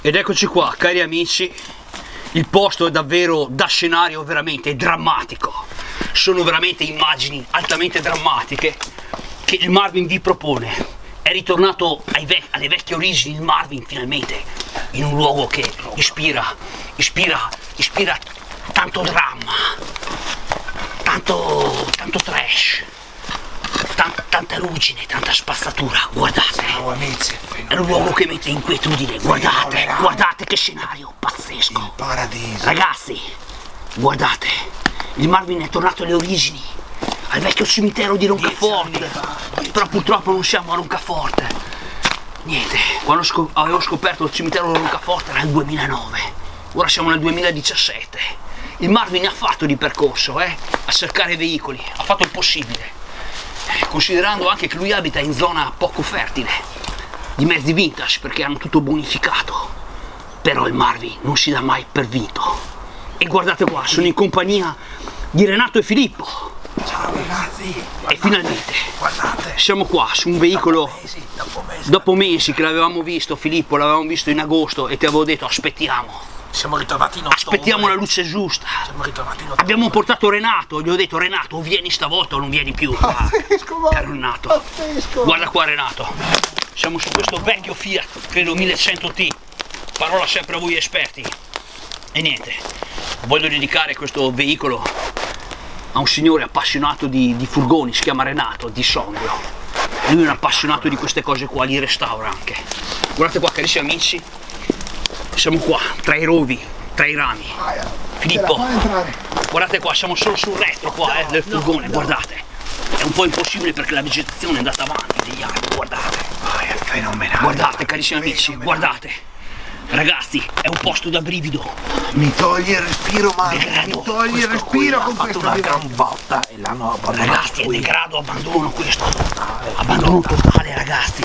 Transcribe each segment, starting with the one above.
Ed eccoci qua, cari amici, il posto è davvero da scenario veramente drammatico. Sono veramente immagini altamente drammatiche che il Marvin vi propone. È ritornato alle vecchie origini il Marvin finalmente, in un luogo che ispira tanto dramma, tanto trash, tanta ruggine, tanta spazzatura. Guardate, è un luogo che mette inquietudine. Guardate che scenario pazzesco. Il paradiso. Ragazzi, guardate, il Marvin è tornato alle origini, al vecchio cimitero di Roncaforte, però purtroppo non siamo a Roncaforte. Niente, quando avevo scoperto il cimitero di Roncaforte era nel 2009, ora siamo nel 2017. Il Marvin ha fatto di percorso, a cercare veicoli, ha fatto il possibile, considerando anche che lui abita in zona poco fertile, di mezzi vintage perché hanno tutto bonificato. Però il Marvin non si dà mai per vinto. E guardate qua, sono in compagnia di Renato e Filippo. Ciao ragazzi. E finalmente Guardate. siamo qua su un veicolo dopo mesi che l'avevamo visto. Filippo, l'avevamo visto in agosto e ti avevo detto aspettiamo. Siamo ritornati in ottobre. Aspettiamo la luce giusta. Siamo ritornati in ottobre. Abbiamo portato Renato, gli ho detto Renato o vieni stavolta o non vieni più. Caro Renato, guarda qua Renato, siamo su questo vecchio Fiat, credo 1100T, parola sempre a voi esperti. E niente, voglio dedicare questo veicolo a un signore appassionato di furgoni, si chiama Renato, di Sondrio. Lui è un appassionato di queste cose qua, li restaura anche. Guardate qua carissimi amici, siamo qua, tra i rovi, tra i rami. Filippo, guardate qua, siamo solo sul retro qua del furgone, guardate. È un po' impossibile perché la vegetazione è andata avanti degli anni, guardate. È fenomenale. Guardate carissimi amici, guardate. Ragazzi, è un posto da brivido. Mi toglie il respiro, Marvin. Degrado. Mi toglie il respiro con questo una gran botta e l'hanno abbandonato. Ragazzi, è degrado, abbandono questo. Abbandono totale, ragazzi.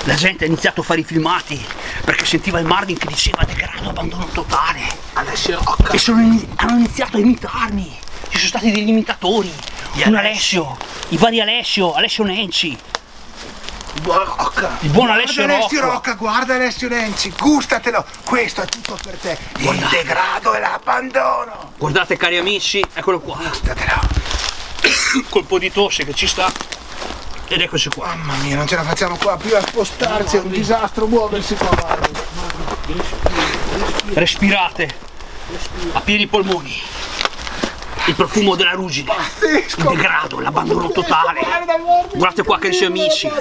La gente ha iniziato a fare i filmati perché sentiva il Marvin che diceva degrado, abbandono totale. Adesso E hanno iniziato a imitarmi. Ci sono stati degli imitatori. Un Alessio, i vari Alessio Nenci. Il buon Alessio Rocca. Guarda Alessio Nenci, gustatelo. Questo è tutto per te. Il degrado e l'abbandono. Guardate cari amici, eccolo qua. Gustatelo. Colpo di tosse che ci sta. Ed eccoci qua. Mamma mia, non ce la facciamo qua più a spostarci, è un disastro muoversi qua, Marvin. Respirate a pieni polmoni il profumo della ruggine, Pazzesco. il degrado, l'abbandono totale. Guardate qua carissimi amici.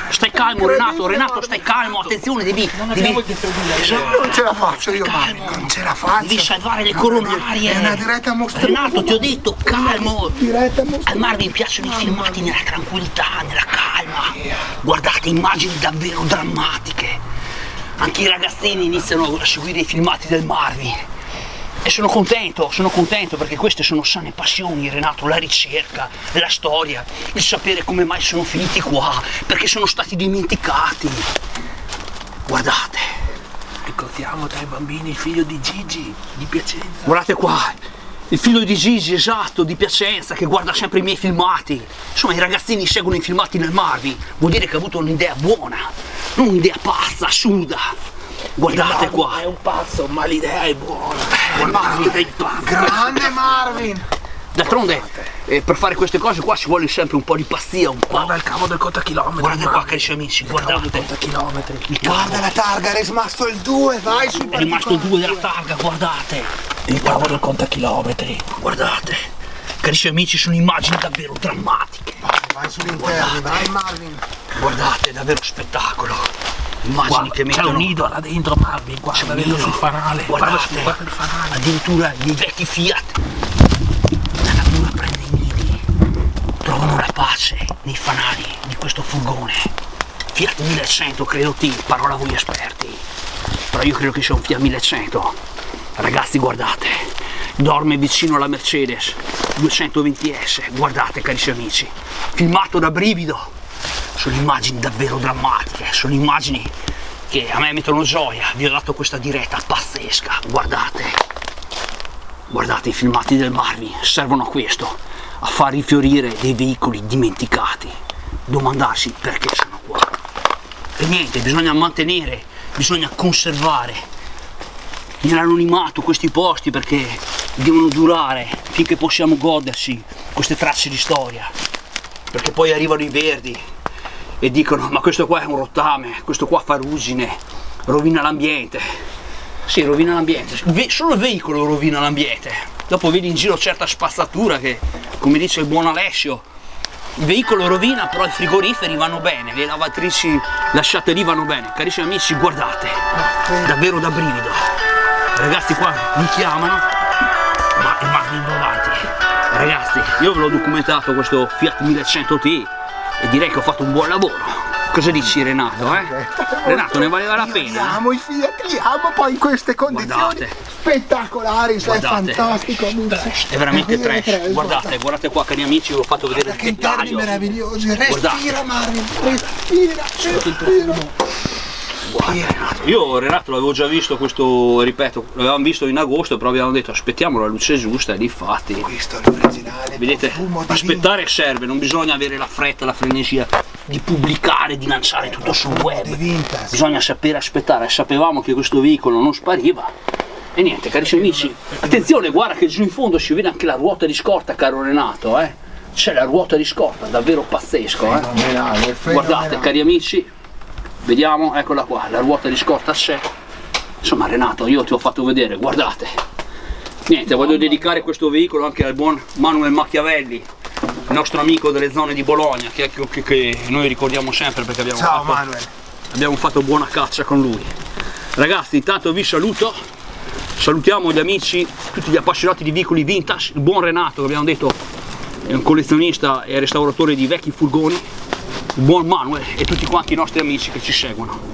Stai calmo Renato, stai calmo, attenzione, devi Non ce la faccio io, Marvin, non ce la faccio. devi salvare le coronarie. È una diretta mostruosa. Renato, ti ho detto calmo. Diretta mostruosa. Al Marvin piacciono i filmati nella tranquillità, nella calma. Guardate, immagini davvero drammatiche. Anche i ragazzini iniziano a seguire i filmati del Marvin. E sono contento perché queste sono sane passioni, Renato, la ricerca, la storia, il sapere come mai sono finiti qua, perché sono stati dimenticati. Guardate. Ricordiamo tra i bambini il figlio di Gigi, di Piacenza. Guardate qua, il figlio di Gigi, esatto, di Piacenza, che guarda sempre i miei filmati. Insomma, i ragazzini seguono i filmati del Marvin, vuol dire che ha avuto un'idea buona, non un'idea pazza, assurda. Guardate qua. È un pazzo, ma l'idea è buona. Marvin è il pazzo. Grande Marvin. D'altronde, per fare queste cose qua ci vuole sempre un po' di pazzia, un po'. Guarda il cavo del contachilometri. Guardate qua, carissimi amici, guardate. Contachilometri. Il cavo, Guarda la targa, è rimasto il 2, vai sui è rimasto il 2 della targa, guardate. Il cavo del contachilometri. Guardate. Carissimi amici, sono immagini davvero drammatiche. Vai sull'interno, vai Marvin. Guardate, è davvero spettacolo. Immagini Guarda, che c'è mettono. un nido là dentro, Marvin. Guarda, vedo sul fanale. Guardate, Guarda il fanale. addirittura i vecchi Fiat. La natura prende i nidi, trovano la pace nei fanali di questo furgone. Fiat 1100, credo T, parola a voi esperti. Però io credo che sia un Fiat 1100. Ragazzi, guardate, dorme vicino alla Mercedes 220S. Guardate, carissimi amici, filmato da brivido. Sono immagini davvero drammatiche, sono immagini che a me mettono gioia. Vi ho dato questa diretta pazzesca, guardate. Guardate, i filmati del Marvin servono a questo, a far rifiorire dei veicoli dimenticati, domandarsi perché sono qua. E niente, bisogna mantenere bisogna conservare nell'anonimato questi posti, perché devono durare finché possiamo godersi queste tracce di storia, perché poi arrivano i verdi e dicono ma questo qua è un rottame, questo qua fa ruggine, rovina l'ambiente. Sì, rovina l'ambiente, solo il veicolo rovina l'ambiente. Dopo vedi in giro certa spazzatura che, come dice il buon Alessio, il veicolo rovina, però i frigoriferi vanno bene, le lavatrici lasciate lì vanno bene. Carissimi amici, guardate, davvero da brivido. Ragazzi qua mi chiamano, ma il Marvin va avanti. Ragazzi, io ve l'ho documentato questo Fiat 1100T e direi che ho fatto un buon lavoro. Cosa dici Renato, eh? Renato, ne valeva la pena? Li amo i Fiat, li amo poi in queste condizioni. Guardate. Spettacolari, Guardate. è fantastico. È veramente trash. Guardate, guardate qua cari amici, vi ho fatto vedere il Che interni dettaglio. meravigliosi, Guardate. respira Marvin, respira. Guarda Renato, io Renato l'avevo già visto questo, ripeto, l'avevamo visto in agosto, però abbiamo detto aspettiamo la luce giusta e difatti, Questo è l'originale. vedete, profumo di aspettare serve, non bisogna avere la fretta, la frenesia di pubblicare, di lanciare tutto sul web, di vintage. bisogna sapere aspettare. Sapevamo che questo veicolo non spariva e niente, carissimi amici, attenzione, guarda che giù in fondo si vede anche la ruota di scorta, caro Renato, c'è la ruota di scorta, davvero pazzesco, Fenomenale, guardate cari amici, vediamo, eccola qua, la ruota di scorta c'è. Insomma Renato, io ti ho fatto vedere, guardate. Niente, voglio dedicare questo veicolo anche al buon Manuel Machiavelli, il nostro amico delle zone di Bologna, che noi ricordiamo sempre perché abbiamo fatto buona caccia con lui. Ragazzi, intanto vi saluto, salutiamo gli amici, tutti gli appassionati di veicoli vintage, il buon Renato che abbiamo detto è un collezionista e restauratore di vecchi furgoni, il buon Manuel e tutti quanti i nostri amici che ci seguono.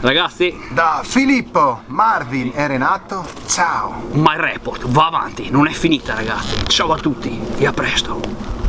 Ragazzi, Da Filippo, Marvin e Renato, ciao. My Report va avanti, non è finita ragazzi. Ciao a tutti e a presto.